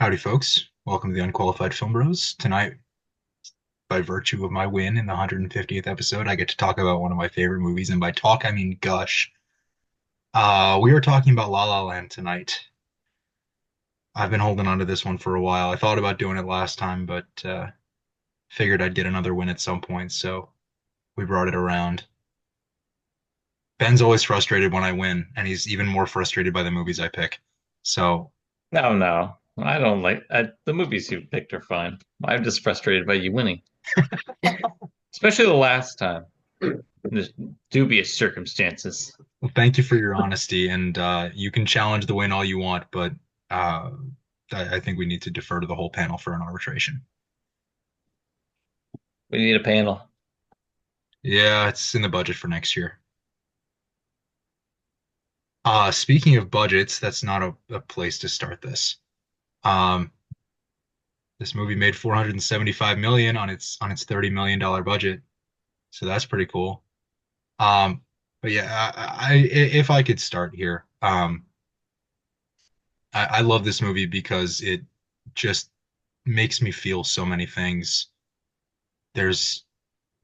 Howdy, folks. Welcome to the Unqualified Film Bros. Tonight, by virtue of my win in the 150th episode, I get to talk about one of my favorite movies, and by talk, I mean gush. We are talking about La La Land tonight. I've been holding on to this one for a while. I thought about doing it last time, but figured I'd get another win at some point, so we brought it around. Ben's always frustrated when I win, and he's even more frustrated by the movies I pick. So, No, no, I don't like the movies you picked are fine. I'm just frustrated by you winning, especially the last time. There's dubious circumstances. well, thank you for your honesty, and you can challenge the win all you want, but uh, I think we need to defer to the whole panel for an arbitration. We need a panel. Yeah, it's in the budget for next year. Speaking of budgets, that's not a place to start this. Um, this movie made 475 million on its $30 million budget, so that's pretty cool. Um, but yeah, if I could start here, I love this movie because it just makes me feel so many things. There's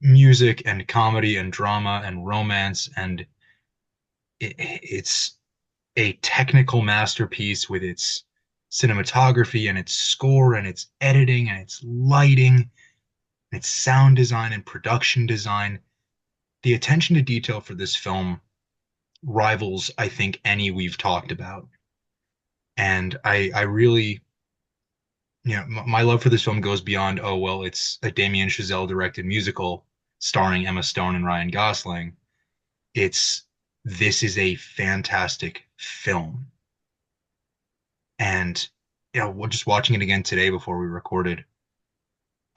music and comedy and drama and romance, and it's a technical masterpiece with its cinematography and its score and its editing and its lighting and its sound design and production design. The attention to detail for this film rivals, I think, any we've talked about. And I really, my love for this film goes beyond, oh, well, it's a Damien Chazelle directed musical starring Emma Stone and Ryan Gosling. It's this is a fantastic film. And just watching it again today before we recorded,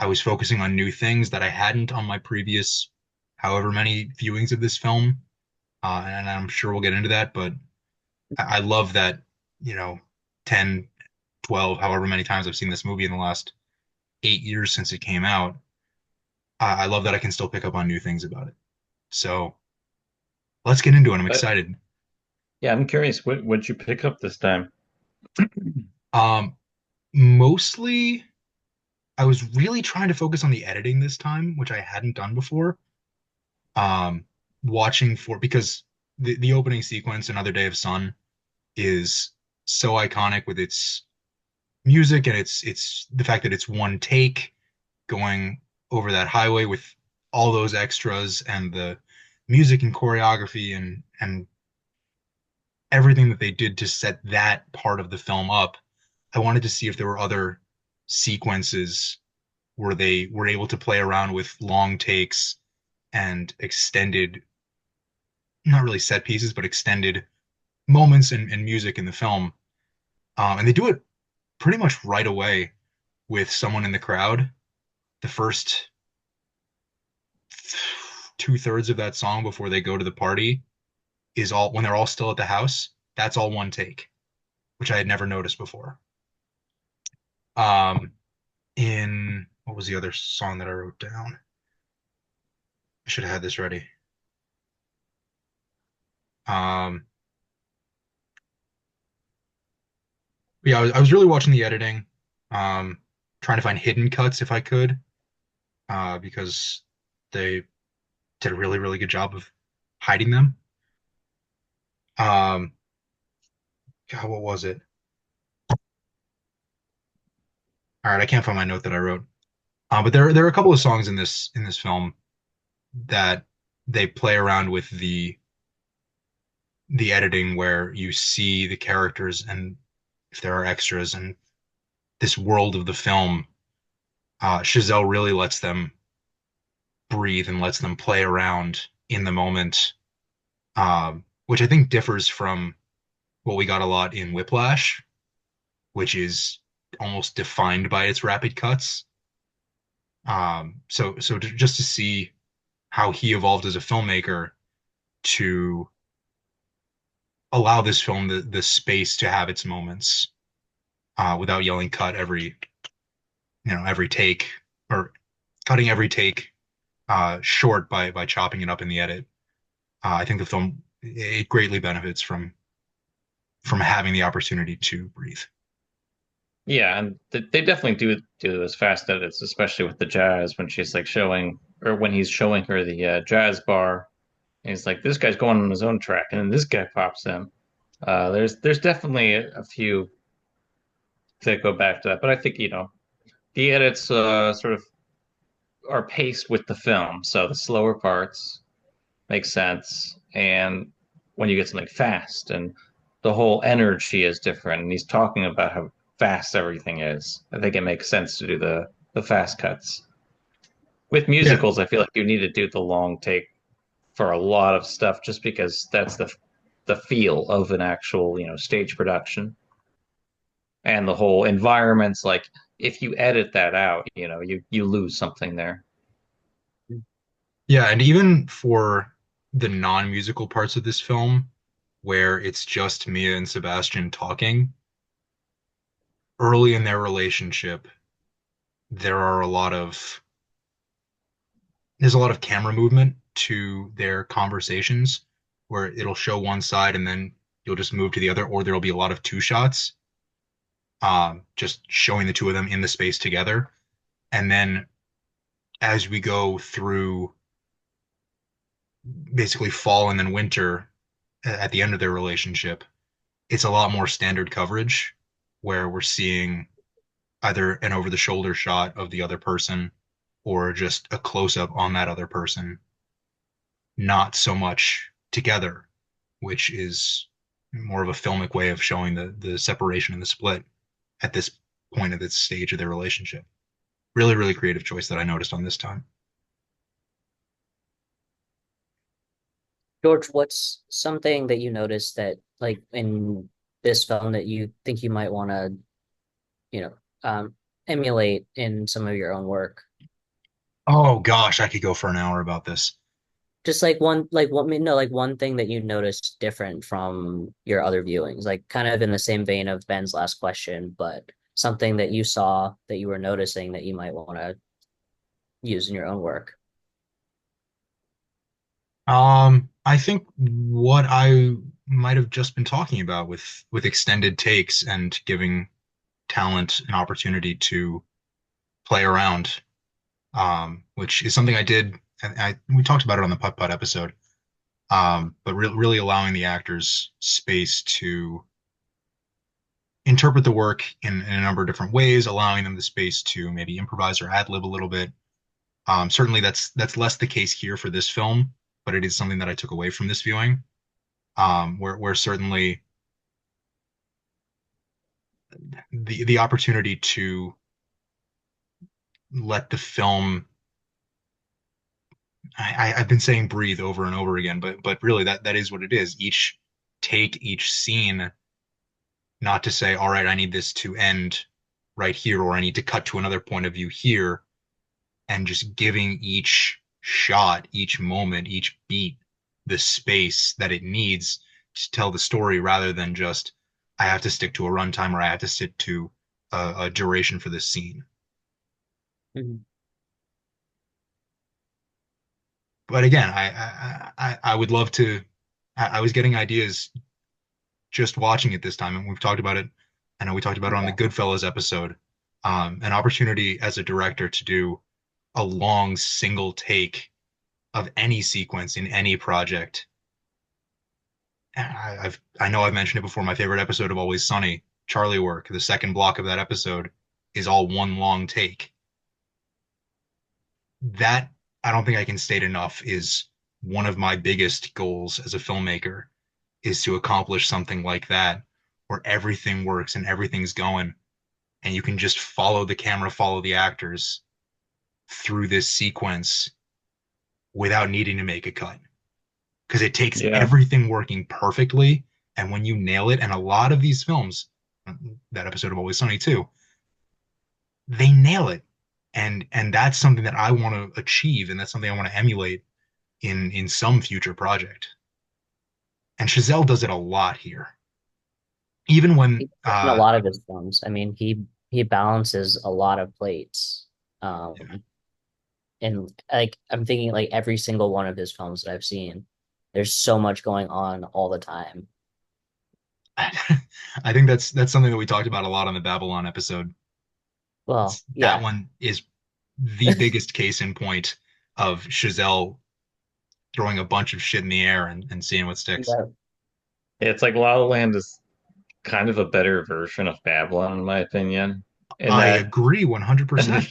I was focusing on new things that I hadn't on my previous however many viewings of this film. And I'm sure we'll get into that, but I love that, you know, 10, 12, however many times I've seen this movie in the last 8 years since it came out. I love that I can still pick up on new things about it. So let's get into it. I'm But excited. yeah, I'm curious. What'd you pick up this time? Um, Mostly, I was really trying to focus on the editing this time, which I hadn't done before. um Watching for because the opening sequence, Another Day of Sun, is so iconic with its music and it's the fact that it's one take going over that highway with all those extras and the music and choreography and everything that they did to set that part of the film up. I wanted to see if there were other sequences where they were able to play around with long takes and extended, not really set pieces, but extended moments and music in the film. And they do it pretty much right away with someone in the crowd. The first two-thirds of that song before they go to the party is all when they're all still at the house. That's all one take, which I had never noticed before. Um, in what was the other song that I wrote down? I should have had this ready. Um, yeah, I was really watching the editing, um, trying to find hidden cuts if I could, because they did a really, really good job of hiding them. Um, God, what was it? All right, I can't find my note that I wrote. But there are a couple of songs in this film that they play around with the editing where you see the characters and if there are extras and this world of the film. Chazelle really lets them breathe and lets them play around in the moment, which I think differs from what we got a lot in Whiplash, which is almost defined by its rapid cuts. So just to see how he evolved as a filmmaker to allow this film the space to have its moments, without yelling cut every take, or cutting every take short by chopping it up in the edit. I think the film it greatly benefits from having the opportunity to breathe. Yeah, and they definitely do those fast edits, especially with the jazz when she's like showing, or when he's showing her the jazz bar. And he's like, this guy's going on his own track, and then this guy pops in. There's definitely a few that go back to that, but I think the edits sort of are paced with the film, so the slower parts make sense, and when you get something fast and the whole energy is different, and he's talking about how fast everything is, I think it makes sense to do the fast cuts. With Yeah. musicals, I feel like you need to do the long take for a lot of stuff, just because that's the feel of an actual stage production, and the whole environment's like, if you edit that out, you lose something there. Yeah, and even for the non-musical parts of this film, where it's just Mia and Sebastian talking, early in their relationship, there are a lot of there's a lot of camera movement to their conversations where it'll show one side and then you'll just move to the other, or there'll be a lot of two shots, just showing the two of them in the space together. And then as we go through basically fall and then winter at the end of their relationship, it's a lot more standard coverage where we're seeing either an over the shoulder shot of the other person or just a close up on that other person, not so much together, which is more of a filmic way of showing the separation and the split at this point of this stage of their relationship. Really, really creative choice that I noticed on this time. George, what's something that you noticed that like in this film that you think you might want to, you know, emulate in some of your own work? Oh gosh, I could go for an hour about this. Just like one, no, like one thing that you noticed different from your other viewings, like kind of in the same vein of Ben's last question, but something that you saw that you were noticing that you might want to use in your own work. I think what I might have just been talking about with extended takes and giving talent an opportunity to play around, which is something I did. We talked about it on the Putt Putt episode, but really allowing the actors space to interpret the work in a number of different ways, allowing them the space to maybe improvise or ad lib a little bit. Certainly, that's less the case here for this film, but it is something that I took away from this viewing, where certainly the opportunity to let the film I've been saying breathe over and over again, but really that is what it is. Each take, each scene, not to say, all right, I need this to end right here, or I need to cut to another point of view here, and just giving each shot, each moment, each beat the space that it needs to tell the story rather than just I have to stick to a runtime or I have to stick to a duration for this scene. Mhm. But again, I would love to. I was getting ideas just watching it this time, and we've talked about it. I know we talked about it on the Yeah. Goodfellas episode. An opportunity as a director to do a long single take of any sequence in any project. I know I've mentioned it before. My favorite episode of Always Sunny, Charlie Work. The second block of that episode is all one long take. That I don't think I can state enough is one of my biggest goals as a filmmaker is to accomplish something like that where everything works and everything's going and you can just follow the camera, follow the actors through this sequence without needing to make a cut because it takes Yeah. everything working perfectly. And when you nail it, and a lot of these films, that episode of Always Sunny too, they nail it. And that's something that I want to achieve, and that's something I want to emulate in some future project. And Chazelle does it a lot here. Even when He does in a lot of his films. I mean, he balances a lot of plates. Um, and like I'm thinking like every single one of his films that I've seen, there's so much going on all the time. I think that's something that we talked about a lot on the Babylon episode. Well, That yeah. one is the biggest case in point of Chazelle throwing a bunch of shit in the air and seeing what sticks. Yeah. It's like La La Land is kind of a better version of Babylon, in my opinion, in I that agree 100%.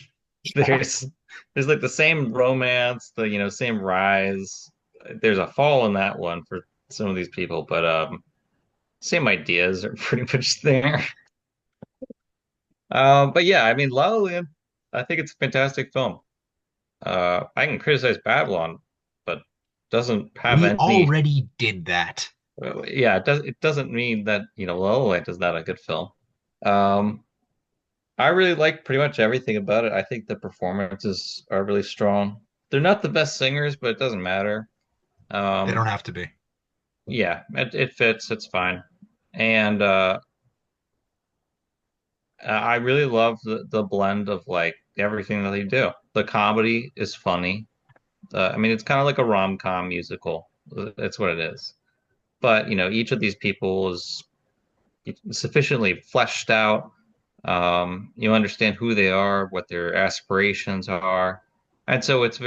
there's there's like the same romance, the same rise. There's a fall in that one for some of these people, but same ideas are pretty much there. But yeah, I mean, La La Land, I think it's a fantastic film. I can criticize Babylon, but doesn't have We any. already did that. Yeah, it doesn't mean that La La Land is not a good film. Um, I really like pretty much everything about it. I think the performances are really strong. They're not the best singers, but it doesn't matter. They don't Um, have to be. yeah, it fits. It's fine. And I really love the blend of like everything that they do. The comedy is funny. I mean, it's kind of like a rom-com musical. That's what it is. But, each of these people is sufficiently fleshed out. You understand who they are, what their aspirations are. And so it's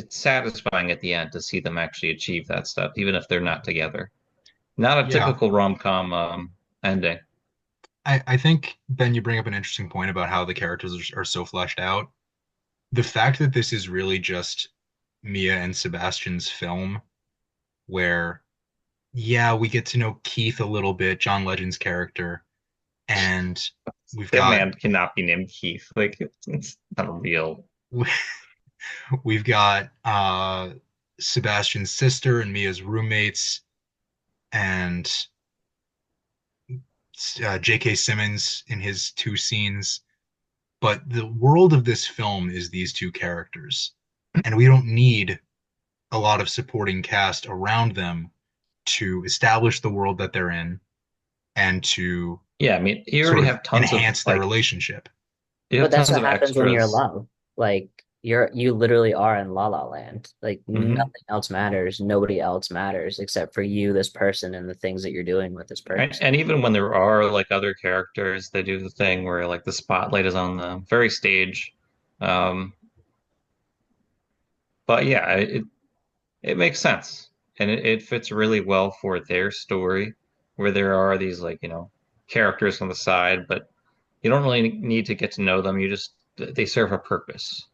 satisfying at the end to see them actually achieve that stuff, even if they're not together. Not a Yeah. typical rom-com ending. I think, Ben, you bring up an interesting point about how the characters are so fleshed out. The fact that this is really just Mia and Sebastian's film, where, yeah, we get to know Keith a little bit, John Legend's character, and we've That got man cannot be named Keith. Like it's not real. we've got Sebastian's sister and Mia's roommates, and J.K. Simmons in his two scenes. But the world of this film is these two characters, and we don't need a lot of supporting cast around them to establish the world that they're in and to Yeah, I mean, you sort already of have tons of enhance their like relationship. you have But that's tons what of happens when you're in extras. love. Like you literally are in La La Land. Like Hmm. nothing else matters. Nobody else matters except for you, this person, and the things that you're doing with this And, person. and even when there are like other characters, they do the thing where like the spotlight is on them, very stage. Um, but yeah, it makes sense, and it fits really well for their story, where there are these like characters on the side, but you don't really need to get to know them. You just they serve a purpose,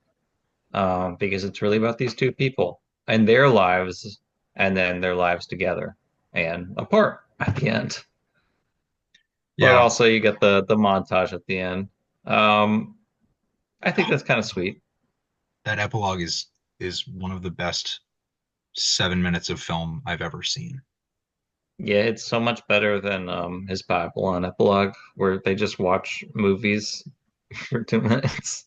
because it's really about these two people and their lives, and then their lives together and apart at the end. But Yeah, also you get the montage at the end. Um, I think that's kind of sweet. that epilogue is one of the best 7 minutes of film I've ever seen. Yeah, it's so much better than his Babylon epilogue, where they just watch movies for 2 minutes.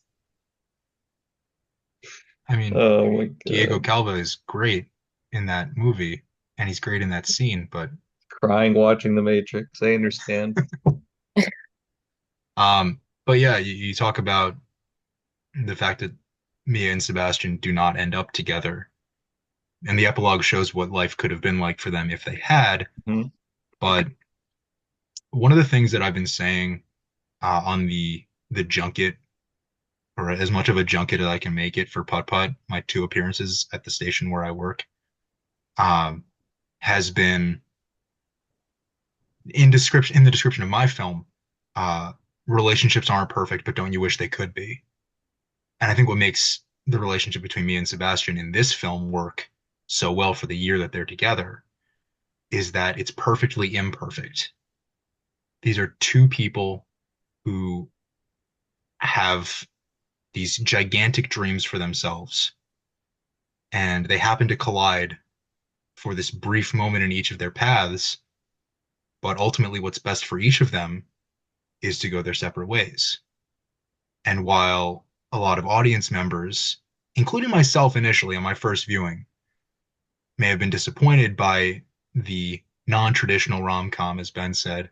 I mean, Oh my Diego God. Calva is great in that movie, and he's great in that scene, but Crying watching The Matrix. I understand. but yeah, you talk about the fact that Mia and Sebastian do not end up together, and the epilogue shows what life could have been like for them if they had. Mhm. But one of the things that I've been saying on the junket, or as much of a junket as I can make it for Putt Putt, my two appearances at the station where I work, um, has been in the description of my film. Uh, Relationships aren't perfect, but don't you wish they could be? And I think what makes the relationship between me and Sebastian in this film work so well for the year that they're together is that it's perfectly imperfect. These are two people who have these gigantic dreams for themselves, and they happen to collide for this brief moment in each of their paths. But ultimately, what's best for each of them is to go their separate ways. And while a lot of audience members, including myself initially on my first viewing, may have been disappointed by the non-traditional rom-com, as Ben said,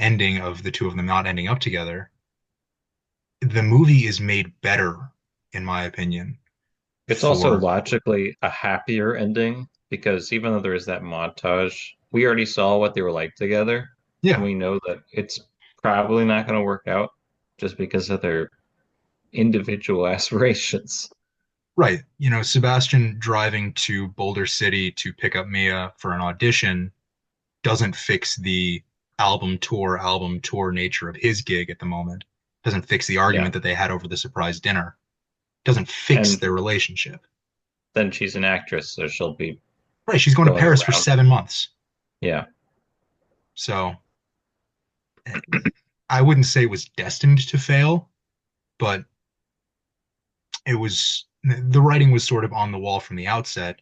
ending of the two of them not ending up together, the movie is made better, in my opinion, It's also for logically a happier ending because even though there is that montage, we already saw what they were like together, and Yeah, we know that it's probably not going to work out just because of their individual aspirations. right. You know, Sebastian driving to Boulder City to pick up Mia for an audition doesn't fix the album tour nature of his gig at the moment. Doesn't fix the Yeah. argument that they had over the surprise dinner. Doesn't fix And their relationship. then she's an actress, so she'll be Right, she's going to going Paris for around. 7 months. Yeah. So I wouldn't say it was destined to fail, but it was the writing was sort of on the wall from the outset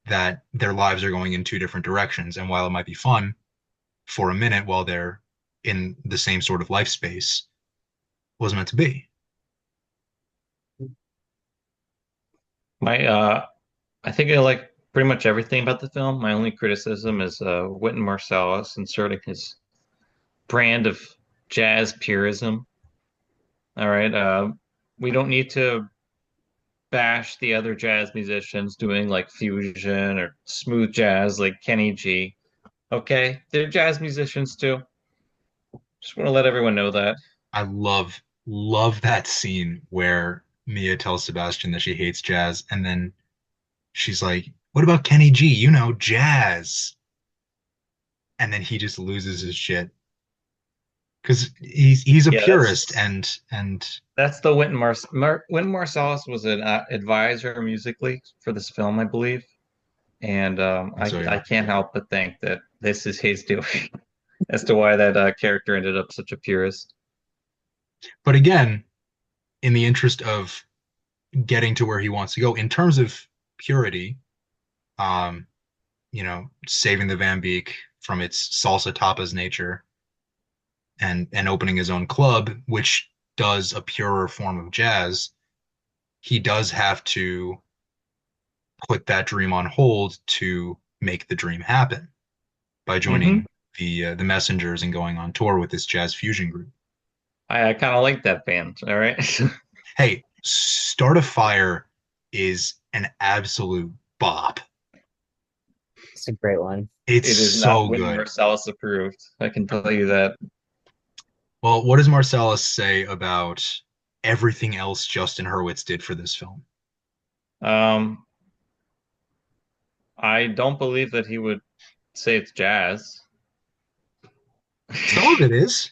that their lives are going in two different directions. And while it might be fun for a minute while they're in the same sort of life space, wasn't meant to be. My I think I like pretty much everything about the film. My only criticism is Wynton Marsalis inserting his brand of jazz purism. All right. We don't need to bash the other jazz musicians doing like fusion or smooth jazz like Kenny G. Okay, they're jazz musicians too. Just want to let everyone know that. I love that scene where Mia tells Sebastian that she hates jazz, and then she's like, "What about Kenny G? You know, jazz." And then he just loses his shit because he's a Yeah, purist and that's the Wynton Marsalis was an advisor musically for this film, I believe, and so I yeah. can't help but think that this is his doing as to why that character ended up such a purist. But again, in the interest of getting to where he wants to go, in terms of purity, um, saving the Van Beek from its salsa tapas nature and opening his own club, which does a purer form of jazz, he does have to put that dream on hold to make the dream happen by Hmm. joining the Messengers and going on tour with this jazz fusion group. I kind of like that band. All right. Hey, Start a Fire is an absolute bop. It's a great one. It's It is not so Wynton good. Marsalis approved. I can tell you that. Well, what does Marcellus say about everything else Justin Hurwitz did for this film? Um, I don't believe that he would say it's jazz. Some of it is.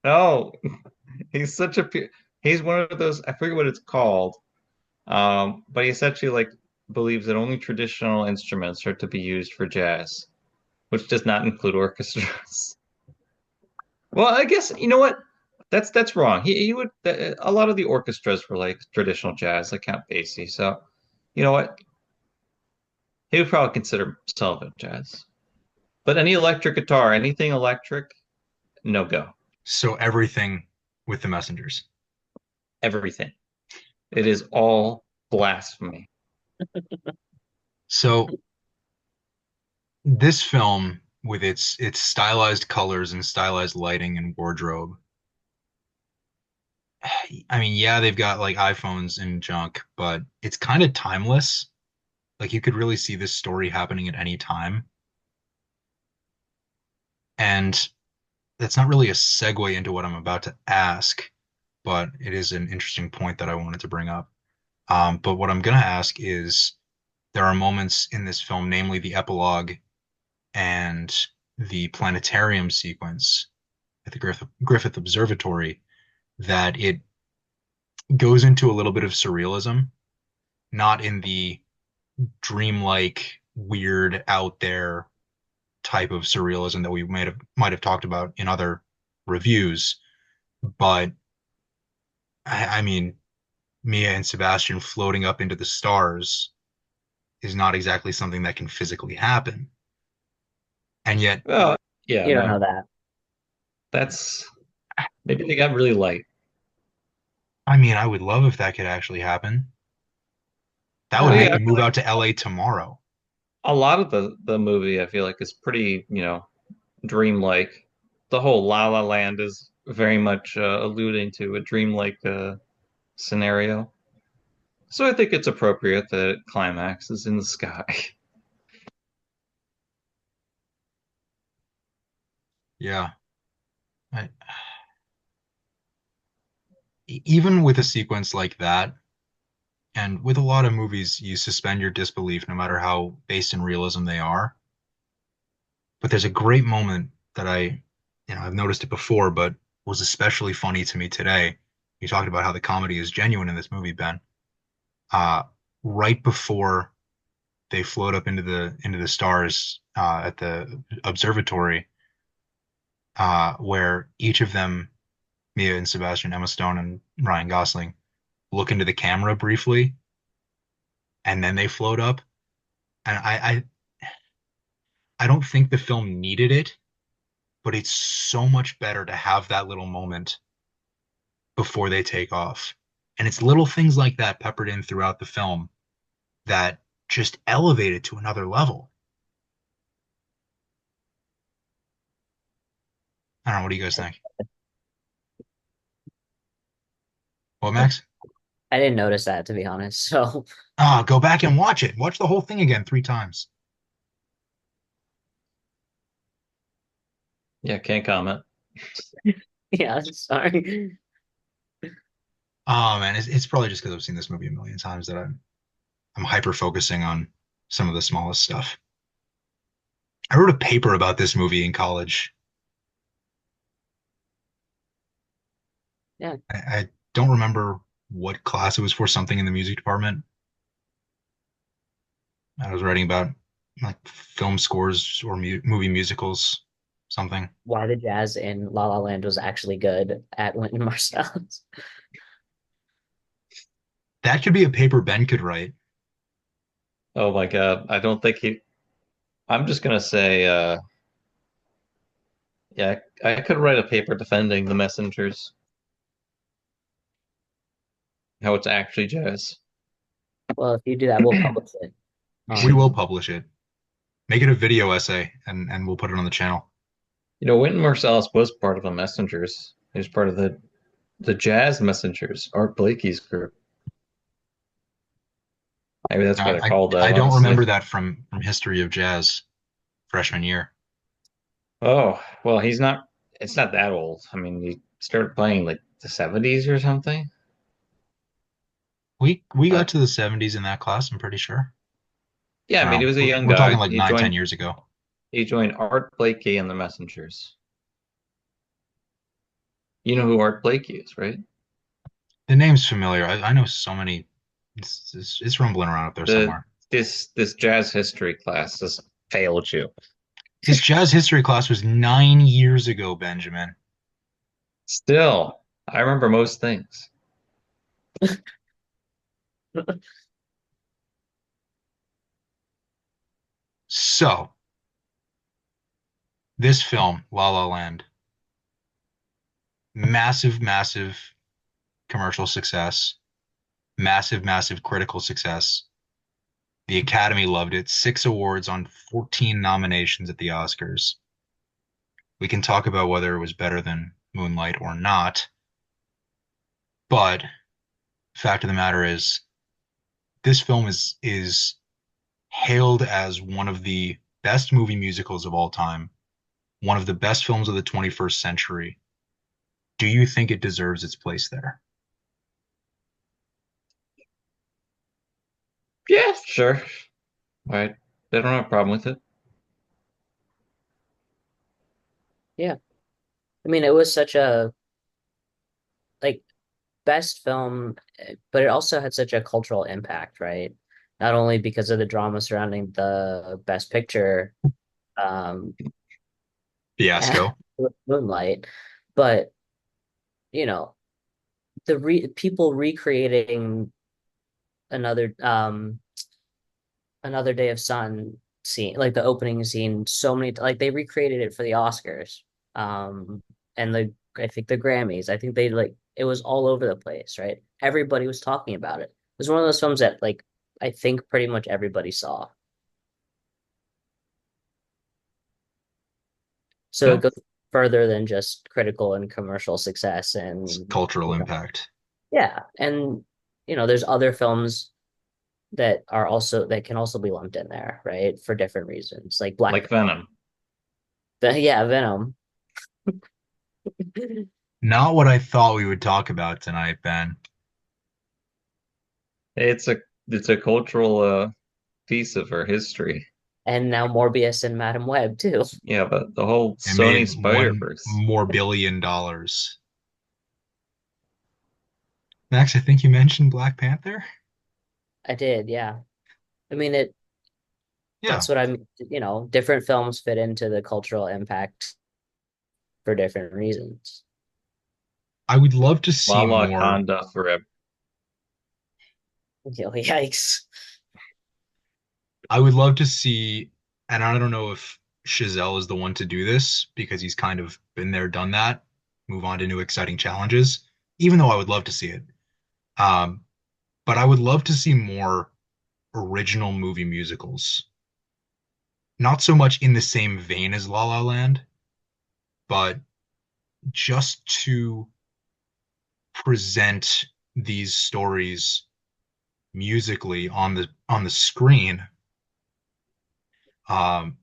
No, he's such a he's one of those, I forget what it's called. But he essentially like believes that only traditional instruments are to be used for jazz, which does not include orchestras. Well, I guess you know what? That's wrong. He would a lot of the orchestras were like traditional jazz, like Count Basie. So, you know what? He would probably consider some of it jazz. But any electric guitar, anything electric, no go. So everything with the Messengers. Everything. It is all blasphemy. So this film, with its stylized colors and stylized lighting and wardrobe, I mean, yeah, they've got like iPhones and junk, but it's kind of timeless. Like you could really see this story happening at any time. And that's not really a segue into what I'm about to ask, but it is an interesting point that I wanted to bring up. But what I'm going to ask is there are moments in this film, namely the epilogue and the planetarium sequence at the Griffith Observatory, that it goes into a little bit of surrealism, not in the dreamlike, weird, out there type of surrealism that we might have talked about in other reviews, but I mean, Mia and Sebastian floating up into the stars is not exactly something that can physically happen. And yet, Well, yeah, You don't know no. that. That's maybe they got really light. I mean, I would love if that could actually happen. That would Well, make yeah, me move out to LA tomorrow. a lot of the movie I feel like is pretty, dreamlike. The whole La La Land is very much alluding to a dreamlike scenario. So I think it's appropriate that it climaxes in the sky. Yeah. I, even with a sequence like that, and with a lot of movies, you suspend your disbelief no matter how based in realism they are. But there's a great moment that I've noticed it before, but was especially funny to me today. You talked about how the comedy is genuine in this movie, Ben. Uh, right before they float up into the stars at the observatory, where each of them, Mia and Sebastian, Emma Stone and Ryan Gosling, look into the camera briefly, and then they float up. And I don't think the film needed it, but it's so much better to have that little moment before they take off. And it's little things like that peppered in throughout the film that just elevate it to another level. I don't know. What do you guys think? What, Max? I didn't notice that, to be honest. So Ah, go back and watch it. Watch the whole thing again 3 times. Yeah, can't comment. yeah, sorry. Oh man, it's probably just because I've seen this movie a million times that I'm hyper focusing on some of the smallest stuff. I wrote a paper about this movie in college. Yeah, I don't remember what class it was for, something in the music department. I was writing about like film scores or movie musicals, something. why the jazz in La La Land was actually good at Wynton Marsalis. That could be a paper Ben could write. Oh my God. I don't think he, I'm just gonna say, yeah, I could write a paper defending the messengers, how it's actually jazz. Well, if you do that, we'll publish it We will on. publish it. Make it a video essay and we'll put it on the channel. You know, Wynton Marsalis was part of the messengers. He was part of the jazz messengers, Art Blakey's group. Maybe that's why I they're called that, I don't honestly. remember that from History of Jazz freshman year. Oh, well, he's not, it's not that old. I mean, he started playing like the 70s or something. We Uh, got to the 70s in that class, I'm pretty sure. yeah, I I mean, he don't was a know. young We're talking guy. like 9, 10 years ago. He joined Art Blakey and the Messengers. You know who Art Blakey is, right? The name's familiar. I know so many. It's rumbling around up there The somewhere. this jazz history class has failed you. His jazz history class was 9 years ago, Benjamin. Still, I remember most things. So, this film, La La Land, massive, massive commercial success, massive, massive critical success. The Academy loved it. 6 awards on 14 nominations at the Oscars. We can talk about whether it was better than Moonlight or not, but fact of the matter is, this film is hailed as one of the best movie musicals of all time, one of the best films of the 21st century. Do you think it deserves its place there? Yeah, sure. I don't have a problem with it. Yeah, I mean, it was such a like best film, but it also had such a cultural impact, right? Not only because of the drama surrounding the Best Picture, um, Fiasco. Moonlight, but you know, the re people recreating another another day of sun scene, like the opening scene, so many like they recreated it for the Oscars, um, and the I think the Grammys. I think they like it was all over the place, right? Everybody was talking about it. It was one of those films that like I think pretty much everybody saw. So Yeah, it goes further than just critical and commercial success, It's and cultural impact. yeah, and there's other films that are also that can also be lumped in there, right? For different reasons. Like like Venom. Yeah, Venom. Not what I thought we would talk about tonight, Ben. It's a cultural piece of our history. And now Morbius and Madam Web too. Yeah, but the whole It Sony made one Spider-Verse. more $1 billion. Max, I think you mentioned Black Panther. I did, yeah. I mean it Yeah, that's what I'm, different films fit into the cultural impact for different reasons. I would love to La see more. Wakanda forever. Yikes. I would love to see, and I don't know if Chazelle is the one to do this because he's kind of been there, done that, move on to new exciting challenges, even though I would love to see it. Um, but I would love to see more original movie musicals. Not so much in the same vein as La La Land, but just to present these stories musically on the screen. Um,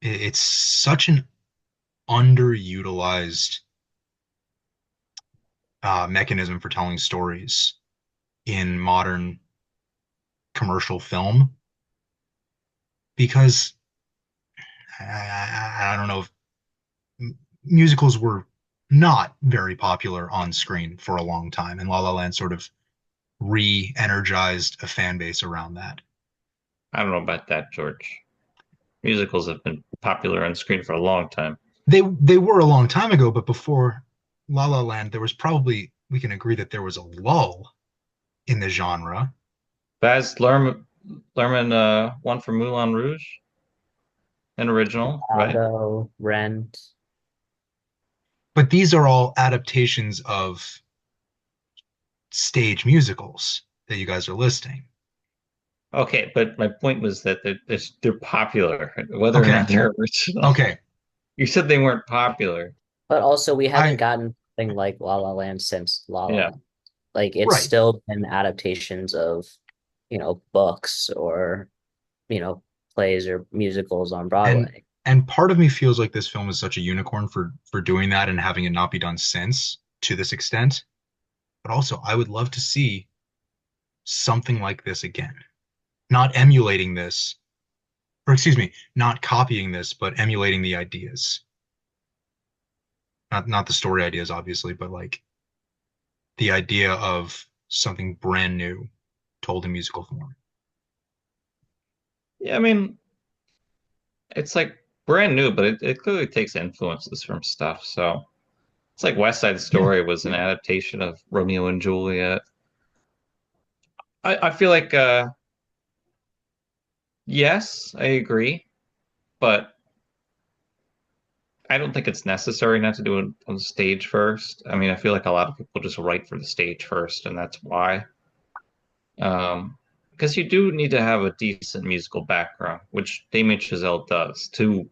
it's such an underutilized mechanism for telling stories in modern commercial film because I don't know if musicals were not very popular on screen for a long time, and La La Land sort of re-energized a fan base around that. I don't know about that, George. Musicals have been popular on screen for a long time. They were a long time ago, but before La La Land, there was probably we can agree that there was a lull in the genre. Baz Luhrmann won for Moulin Rouge, an original, right? Chicago, Rent. But these are all adaptations of stage musicals that you guys are listing. Okay, but my point was that they're popular, whether or Okay, not they're original. okay. You said they weren't popular. But also we haven't I gotten something like La La Land since La La Yeah. Land. Like it's right. still been adaptations of, books or, you know, plays or musicals on And Broadway. and part of me feels like this film is such a unicorn for doing that and having it not be done since to this extent. But also I would love to see something like this again. Not emulating this, or excuse me, not copying this, but emulating the ideas. Not the story ideas, obviously, but like the idea of something brand new told in musical form. Yeah, I mean, it's like brand new, but it clearly takes influences from stuff. So it's like West Side Yeah. Story was an adaptation of Romeo and Juliet. I feel like yes, I agree, but I don't think it's necessary not to do it on stage first. I mean, I feel like a lot of people just write for the stage first, and that's why. Because you do need to have a decent musical background, which Damien Chazelle does to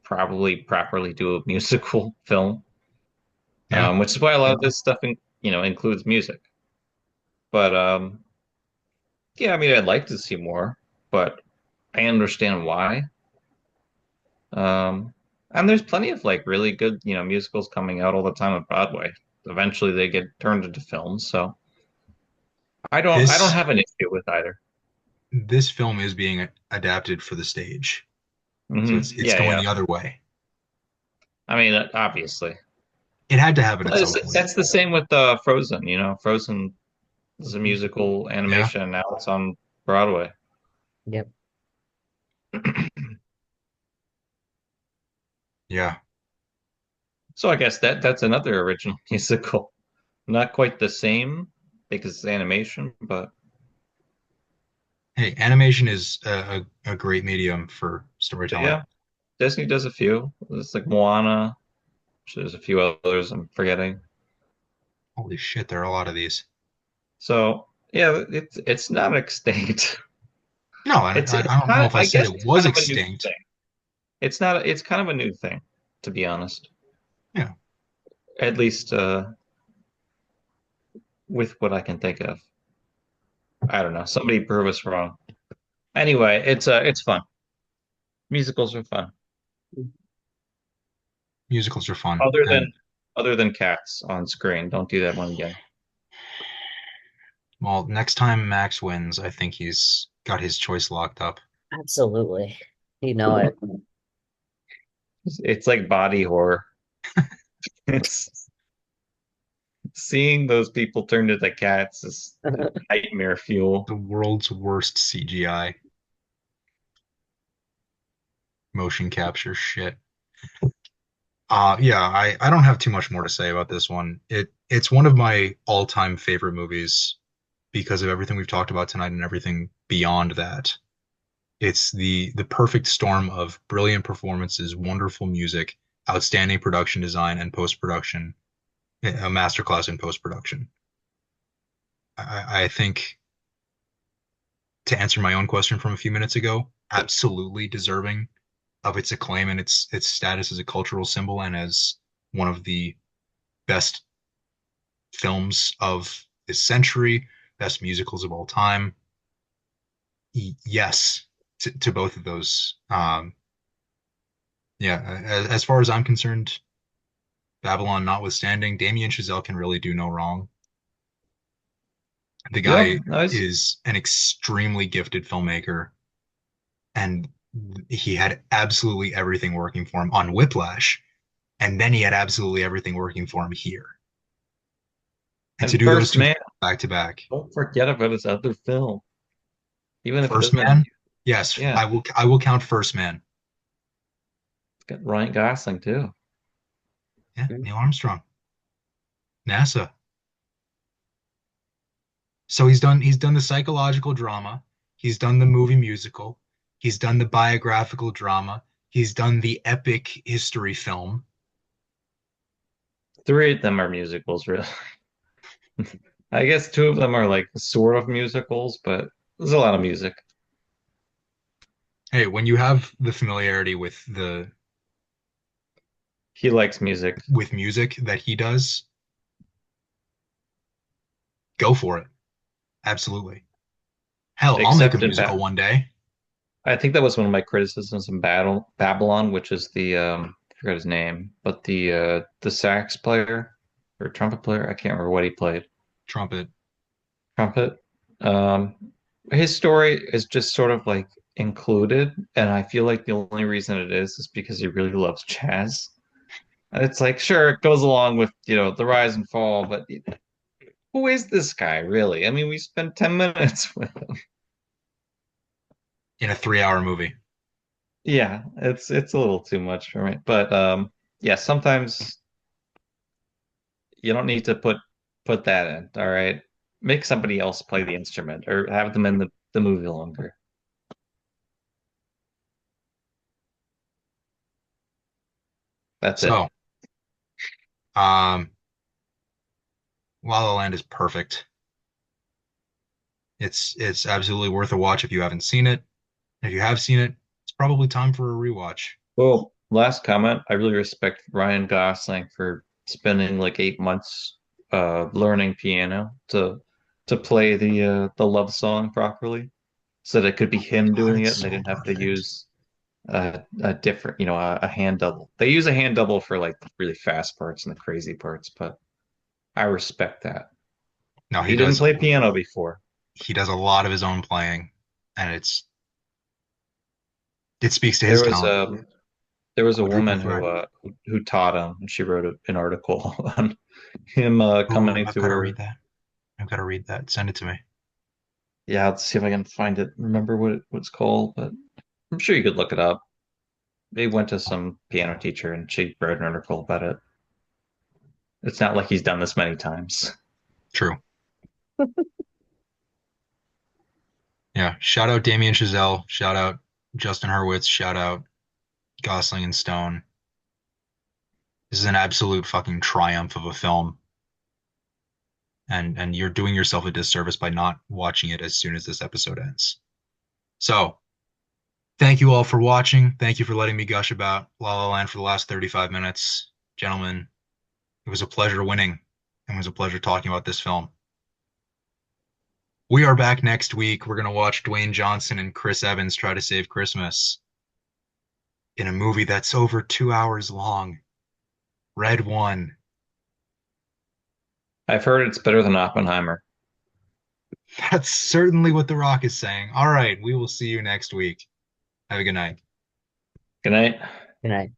probably properly do a musical film. Yeah. Which is why a lot of this stuff, includes music. But yeah, I mean, I'd like to see more, but I understand why. Um, and there's plenty of like really good, musicals coming out all the time on Broadway. Eventually, they get turned into films, so I don't This have an issue with either. this film is being adapted for the stage. So it's Yeah, going yeah. the other way. I mean, obviously, It had to happen at but some point. that's the same with Frozen. Frozen is a musical Yeah. animation, and now it's on Broadway. Yep. Yeah. So I guess that's another original musical. Not quite the same because it's animation, but Hey, animation is a great medium for storytelling. yeah, Disney does a few. It's like Moana. There's a few others I'm forgetting. Holy shit, there are a lot of these. So yeah, it's not extinct. No, I don't know if I I said guess it it's was kind of a new extinct. thing. It's not it's kind of a new thing, to be honest. Yeah. At least with what I can think of. I don't know. Somebody prove us wrong. Anyway, it's fun. Musicals are fun. Musicals are fun. Other And than other than cats on screen. Don't do that one again. well, next time Max wins, I think he's got his choice locked up. Absolutely. You know it. It's like body horror. It's seeing those people turn into cats is nightmare fuel. The world's worst CGI motion capture shit. Yeah, I don't have too much more to say about this one. It's one of my all-time favorite movies because of everything we've talked about tonight and everything beyond that. It's the perfect storm of brilliant performances, wonderful music, outstanding production design, and post-production, a masterclass in post-production. I think to answer my own question from a few minutes ago, absolutely deserving of its acclaim and its status as a cultural symbol and as one of the best films of this century, best musicals of all time. Yes, to both of those. Yeah, as far as I'm concerned, Babylon notwithstanding, Damien Chazelle can really do no wrong. The Yeah, guy nice. is an extremely gifted filmmaker, and he had absolutely everything working for him on Whiplash, and then he had absolutely everything working for him here. And to And do those First two Man, back to back, don't forget about his other film, even if it First doesn't have. Man, yes, Yeah, I will count First Man. it's got Ryan Gosling too. Yeah, Neil Armstrong, NASA. So he's done the psychological drama, he's done the movie musical, he's done the biographical drama, he's done the epic history film. Three of them are musicals, really. I guess two of them are like sort of musicals, but there's a lot of music. Hey, when you have the familiarity He likes music, with music that he does, go for it. Absolutely. Hell, I'll make a except in musical Bat. one day. I think that was one of my criticisms in Battle Babylon, which is the I forgot his name, but the sax player or trumpet player, I can't remember what he played. Trumpet. Trumpet. Um, his story is just sort of like included, and I feel like the only reason it is because he really loves jazz. And it's like, sure, it goes along with, the rise and fall, but who is this guy really? I mean, we spent 10 minutes with him. In a 3 hour movie. Yeah, it's a little too much for me. But yeah, sometimes you don't need to put that in, all right? Make somebody else play the instrument or have them in the movie longer. That's it. So, um, La La Land is perfect. It's absolutely worth a watch if you haven't seen it. If you have seen it, it's probably time for a rewatch. Well, last comment, I really respect Ryan Gosling for spending like 8 months learning piano to play the love song properly so that it could be him God, doing it's it and they so didn't have to perfect. use a different, a hand double. They use a hand double for like the really fast parts and the crazy parts, but I respect that. No, He didn't play piano before. he does a lot of his own playing, and it speaks to his There was talent. there was a Quadruple woman threat. who taught him, and she wrote an article on him Oh, coming I've to got to read her. that. I've got to read that. Send it to me. Yeah, let's see if I can find it. Remember what it's called, but I'm sure you could look it up. They went to some piano teacher, and she wrote an article about it. It's not like he's done this many times. True. Yeah. Shout out Damien Chazelle. Shout out Justin Hurwitz. Shout out Gosling and Stone. This is an absolute fucking triumph of a film. And you're doing yourself a disservice by not watching it as soon as this episode ends. So, thank you all for watching. Thank you for letting me gush about La La Land for the last 35 minutes. Gentlemen, it was a pleasure winning. It was a pleasure talking about this film. We are back next week. We're going to watch Dwayne Johnson and Chris Evans try to save Christmas in a movie that's over 2 hours long. Red one. I've heard it's better than Oppenheimer. That's certainly what The Rock is saying. All right, we will see you next week. Have a good night. Good night. Good night.